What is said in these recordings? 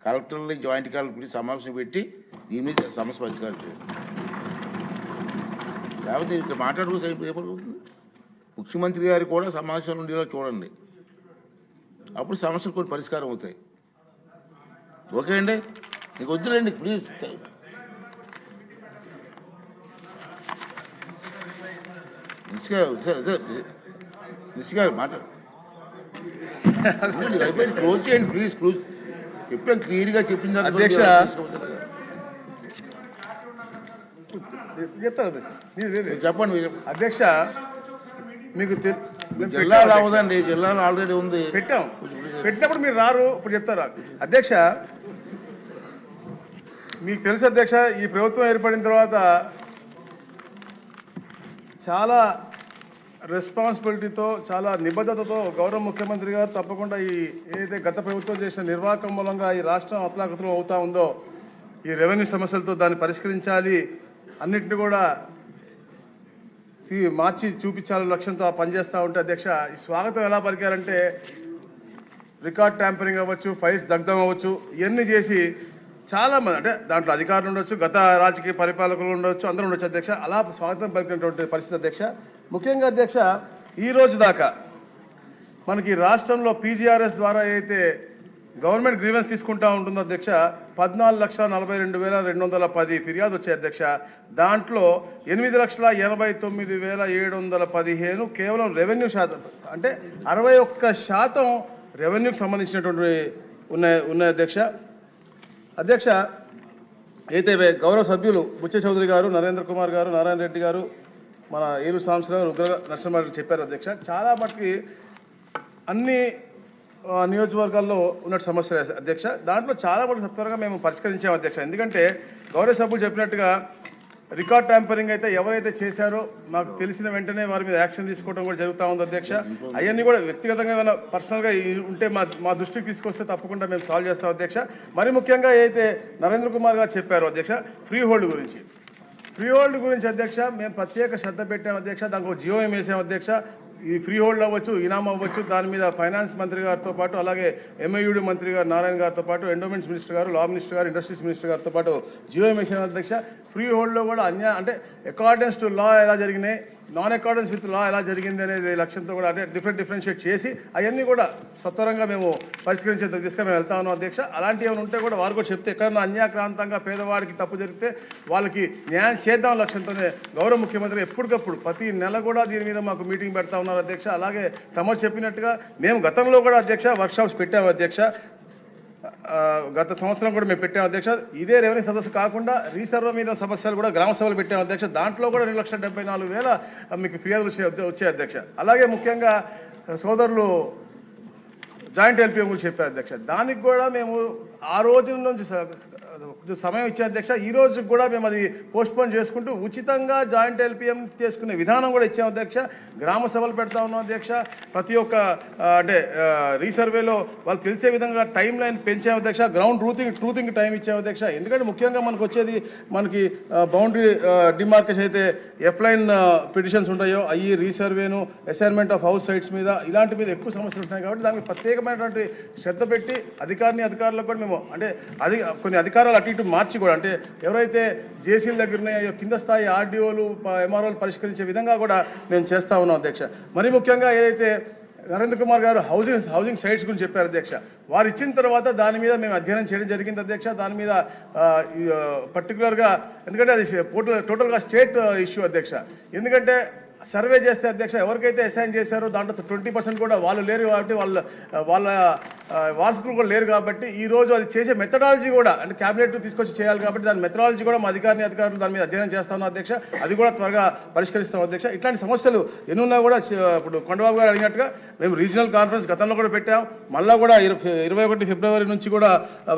కలెక్టర్ని joint collector సమావేశం పెట్టి దీని మీద సమస్య పరిష్కారం చేయాలి. లేకపోతే ఇక్కడ మాట్లాడుకుంటే ఏమవుతుంది? ముఖ్యమంత్రి గారు కూడా సమావేశంలో ఉండేలా చూడండి, అప్పుడు సమస్యలు కొన్ని పరిష్కారం అవుతాయి. ఓకే అండి, నీకు వద్దులేండి ప్లీజ్. నిశ్చిగారు మాట్లాడు, అయిపోయింది, క్లోజ్ చేయండి ప్లీజ్. క్లోజ్ చెప్పాను, క్లియర్గా చెప్పింది. అధ్యక్ష చెప్పండి అధ్యక్ష, మీకు జిల్లాలో అవదండి, జిల్లాలో ఆల్రెడీ ఉంది, పెట్టినప్పుడు మీరు రారు, ఇప్పుడు చెప్తారా? అధ్యక్ష మీకు తెలుసు అధ్యక్ష, ఈ ప్రభుత్వం ఏర్పడిన తర్వాత చాలా రెస్పాన్సిబిలిటీతో, చాలా నిబద్ధతతో గౌరవ ముఖ్యమంత్రి గారు తప్పకుండా ఈ ఏదైతే గత ప్రభుత్వం చేసిన నిర్వాహకం మూలంగా ఈ రాష్ట్రం అతలాకుతలం అవుతా ఉందో, ఈ రెవెన్యూ సమస్యలతో దాన్ని పరిష్కరించాలి, అన్నింటినీ కూడా మార్చి చూపించాలని లక్ష్యంతో పనిచేస్తూ ఉంటే అధ్యక్ష, ఈ స్వాగతం ఎలా పలికారంటే రికార్డ్ ట్యాంపరింగ్ అవ్వచ్చు, ఫైల్స్ దగ్ధం అవ్వచ్చు, ఇవన్నీ చేసి చాలామంది, అంటే దాంట్లో అధికారులు ఉండొచ్చు, గత రాజకీయ పరిపాలకులు ఉండొచ్చు, అందరూ ఉండొచ్చు అధ్యక్ష, అలా స్వాగతం పలికినటువంటి పరిస్థితి అధ్యక్ష. ముఖ్యంగా అధ్యక్ష, ఈ రోజు దాకా మనకి రాష్ట్రంలో పీజీఆర్ఎస్ ద్వారా అయితే గవర్నమెంట్ గ్రీవెన్స్ తీసుకుంటా ఉంటుందో అధ్యక్ష, 14,42,210 ఫిర్యాదు వచ్చాయి అధ్యక్ష. దాంట్లో 8,89,715 కేవలం రెవెన్యూ శాతం, అంటే 61% రెవెన్యూకి సంబంధించినటువంటి ఉన్నాయి అధ్యక్ష. అధ్యక్ష అయితే గౌరవ సభ్యులు బుచ్చ చౌదరి గారు, నరేంద్ర కుమార్ గారు, నారాయణ రెడ్డి గారు, మన ఏలూరు సాంబశివరావు, రుద్ర నరసింహారెడ్డి చెప్పారు అధ్యక్ష, చాలా మటుకి అన్ని నియోజకవర్గాల్లో ఉన్న సమస్యలు అధ్యక్ష. దాంట్లో చాలా మటుకు సత్వరంగా మేము పరిష్కరించాము అధ్యక్ష. ఎందుకంటే గౌరవ సభ్యులు చెప్పినట్టుగా రికార్డ్ ట్యాంపరింగ్ అయితే ఎవరైతే చేశారో మాకు తెలిసిన వెంటనే వారి మీద యాక్షన్ తీసుకోవడం కూడా జరుగుతూ ఉంది అధ్యక్ష. అవన్నీ కూడా వ్యక్తిగతంగా ఏమైనా పర్సనల్గా ఉంటే మా దృష్టికి తీసుకొస్తే తప్పకుండా మేము సాల్వ్ చేస్తాం అధ్యక్ష. మరి ముఖ్యంగా ఏదైతే నరేంద్ర కుమార్ గారు చెప్పారో అధ్యక్ష, ఫ్రీ హోల్డ్ గురించి అధ్యక్ష మేము ప్రత్యేక శ్రద్ధ పెట్టాం అధ్యక్ష. దానికి ఒక జియో వేసాం అధ్యక్ష. ఈ ఫ్రీ హోల్డ్ అవ్వచ్చు, ఇనామ్ అవ్వచ్చు, దాని మీద ఫైనాన్స్ మంత్రి గారితో పాటు, అలాగే ఎంఐయుడి మంత్రి గారు నారాయణ గారితో పాటు, ఎండోమెంట్స్ మినిస్టర్ గారు, లా మినిస్టర్ గారు, ఇండస్ట్రీస్ మినిస్టర్ గారితో పాటు జియో వేసాం అధ్యక్ష. ఫ్రీ హోల్డ్లో కూడా అంటే అకార్డెన్స్ టు లా ఎలా జరిగినాయి, నాన్ అకార్డెన్స్ విత్ లా ఎలా జరిగింది అనేది లక్ష్యంతో కూడా అంటే డిఫరెన్షియేట్ చేసి అవన్నీ కూడా సత్వరంగా మేము పరిష్కరించే దిశగా మేము వెళ్తా ఉన్నాం అధ్యక్ష. అలాంటివి ఏమైనా ఉంటే కూడా వారు కూడా చెప్తే, ఎక్కడన్నా అన్యాక్రాంతంగా పేదవాడికి తప్పు జరిగితే వాళ్ళకి న్యాయం చేద్దాం లక్ష్యంతోనే గౌరవ ముఖ్యమంత్రి ఎప్పటికప్పుడు ప్రతి నెల కూడా దీని మీద మాకు మీటింగ్ పెడతా ఉన్నారు అధ్యక్ష. అలాగే తమరు చెప్పినట్టుగా మేము గతంలో కూడా అధ్యక్ష వర్క్షాప్స్ పెట్టాము అధ్యక్ష. గత సంవత్సరం కూడా మేము పెట్టాము అధ్యక్ష. ఇదే రెవెన్యూ సదస్సు కాకుండా రీసర్వ్ మీద సమస్యలు కూడా గ్రామ సభలు పెట్టాము అధ్యక్ష. దాంట్లో కూడా 2,74,000 మీకు ఫిర్యాదులు వచ్చాయి అధ్యక్ష. అలాగే ముఖ్యంగా సోదరులు జాయింట్ ఎల్పిఎం గురించి చెప్పారు అధ్యక్ష. దానికి కూడా మేము ఆ రోజు నుంచి సమయం ఇచ్చే అధ్యక్ష. ఈ రోజు కూడా మేము అది పోస్ట్పోన్ చేసుకుంటూ ఉచితంగా జాయింట్ ఎల్పిఎం చేసుకునే విధానం కూడా ఇచ్చాము అధ్యక్ష. గ్రామ సభలు పెడతా ఉన్నాం అధ్యక్ష. ప్రతి ఒక్క అంటే రీసర్వేలో వాళ్ళు తెలిసే విధంగా టైం లైన్ పెంచాము అధ్యక్ష. గ్రౌండ్ ట్రూతింగ్ టైం ఇచ్చాము అధ్యక్ష. ఎందుకంటే ముఖ్యంగా మనకు వచ్చేది బౌండరీ డిమార్కేషన్ అయితే ఎఫ్లైన్ పిటిషన్స్ ఉంటాయో అవి రీసర్వేను, అసైన్మెంట్ ఆఫ్ హౌస్ సైట్స్ మీద ఇలాంటి మీద ఎక్కువ సమస్యలు ఉంటాయి కాబట్టి దానికి ప్రత్యేకమైనటువంటి శ్రద్ధ పెట్టి అధికారులకు కూడా మేము అంటే కొన్ని అధికారులు అటు ఇటు మార్చి కూడా అంటే ఎవరైతే జేసీల దగ్గర ఉన్నాయో కింద స్థాయి ఆర్డీఓలు, ఎంఆర్ఓలు పరిష్కరించే విధంగా కూడా మేము చేస్తా ఉన్నాం అధ్యక్ష. మరి ముఖ్యంగా ఏదైతే నరేంద్ర కుమార్ గారు హౌసింగ్ సైట్స్ గురించి చెప్పారు అధ్యక్ష, వారు ఇచ్చిన తర్వాత దాని మీద మేము అధ్యయనం చేయడం జరిగింది అధ్యక్ష. దాని మీద పర్టికులర్గా ఎందుకంటే అది టోటల్గా స్టేట్ ఇష్యూ అధ్యక్ష. ఎందుకంటే సర్వే చేస్తే అధ్యక్ష ఎవరికైతే అసైన్ చేశారో దాంట్లో 20% కూడా వాళ్ళు లేరు కాబట్టి వాళ్ళ వారసులు కూడా లేరు కాబట్టి ఈరోజు అది చేసే మెథడాలజీ కూడా అంటే క్యాబినెట్ తీసుకొచ్చి చేయాలి కాబట్టి దాని మెథడాలజీ కూడా మా అధికారులు దాని మీద అధ్యయనం చేస్తాను అధ్యక్ష. అది కూడా త్వరగా పరిష్కరిస్తాం అధ్యక్ష. ఇట్లాంటి సమస్యలు ఎన్నున్నా కూడా ఇప్పుడు కొండబాబు గారు అడిగినట్టుగా మేము రీజనల్ కాన్ఫరెన్స్ గతంలో కూడా పెట్టాం. మళ్ళీ కూడా 21 ఫిబ్రవరి నుంచి కూడా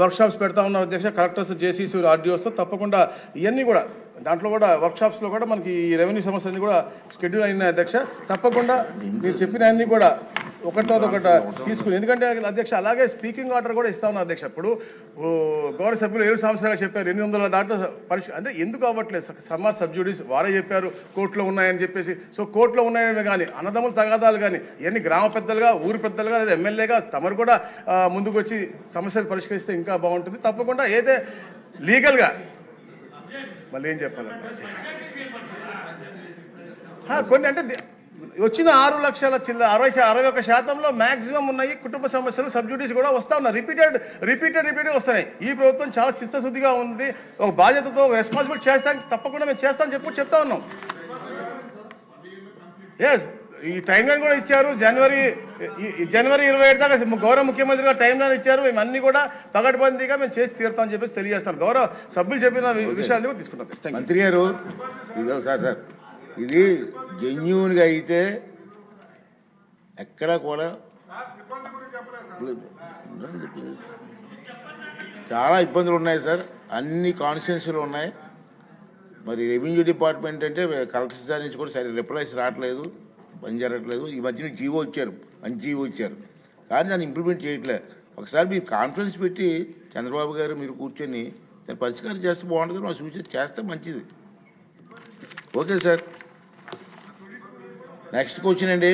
వర్క్షాప్స్ పెడతా ఉన్నారు అధ్యక్ష. కలెక్టర్స్, జేసీసీ, ఆర్డీఓస్తో తప్పకుండా ఇవన్నీ కూడా దాంట్లో కూడా వర్క్షాప్స్లో కూడా మనకి ఈ రెవెన్యూ సమస్యలన్నీ కూడా షెడ్యూల్ అయినాయి అధ్యక్ష. తప్పకుండా మీరు చెప్పిన అన్ని కూడా ఒకటి తర్వాత ఒకటి తీసుకుని, ఎందుకంటే అధ్యక్ష అలాగే స్పీకింగ్ ఆర్డర్ కూడా ఇస్తా ఉన్నా అధ్యక్ష. ఇప్పుడు గౌరవ సభ్యులు 7 సంవత్సరాలుగా చెప్పారు 800 దాంట్లో అంటే ఎందుకు అవ్వట్లేదు? సమాజ్ సబ్జుడీస్ వారే చెప్పారు కోర్టులో ఉన్నాయని చెప్పేసి. సో కోర్టులో ఉన్నాయని కానీ అన్నదమ్ముల తగాదాలు కానీ ఇవన్నీ గ్రామ పెద్దలుగా, ఊరు పెద్దలుగా, లేదా ఎమ్మెల్యేగా తమరు కూడా ముందుకు వచ్చి సమస్యలు పరిష్కరిస్తే ఇంకా బాగుంటుంది. తప్పకుండా ఏదే లీగల్గా మళ్ళీ ఏం చెప్పాలన్నా కొన్ని అంటే వచ్చిన 6 లక్షల 61% మ్యాక్సిమం ఉన్నాయి కుటుంబ సమస్యలు, సబ్జుడీస్ కూడా వస్తా ఉన్నాయి. రిపీటెడ్ వస్తున్నాయి. ఈ ప్రభుత్వం చాలా చిత్తశుద్ధిగా ఉంది, ఒక బాధ్యతతో రెస్పాన్సిబిలిటీ చేస్తాం, తప్పకుండా మేము చేస్తామని చెప్తా ఉన్నాం. ఎస్, ఈ టైం లైన్ కూడా ఇచ్చారు. జనవరి 27 దాకా గౌరవ ముఖ్యమంత్రి గారు టైం లైన్ ఇచ్చారు. మేము అన్ని కూడా పగడ్బందీగా మేము చేసి తీరుతామని చెప్పేసి తెలియజేస్తాను. గౌరవ సభ్యులు చెప్పిన విషయాన్ని కూడా తీసుకుంటాం. మంత్రి గారు సార్ ఇది జెన్యూన్గా అయితే ఎక్కడా కూడా చాలా ఇబ్బందులు ఉన్నాయి సార్. అన్ని కాన్స్టిట్యున్సీలు ఉన్నాయి. మరి రెవెన్యూ డిపార్ట్మెంట్ అంటే కలెక్టర్ దాని నుంచి కూడా సరే రిప్లైస్ రావట్లేదు, పని జరగట్లేదు. ఈ మధ్యన జీవో ఇచ్చారు, మంచి జీవో ఇచ్చారు, కానీ దాన్ని ఇంప్లిమెంట్ చేయట్లేదు. ఒకసారి మీరు కాన్ఫరెన్స్ పెట్టి చంద్రబాబు గారు మీరు కూర్చొని దాన్ని పరిష్కారం చేస్తే బాగుంటుంది. మా సూచన చేస్తే మంచిది. Okay sir. నెక్స్ట్ క్వశ్చన్ అండి.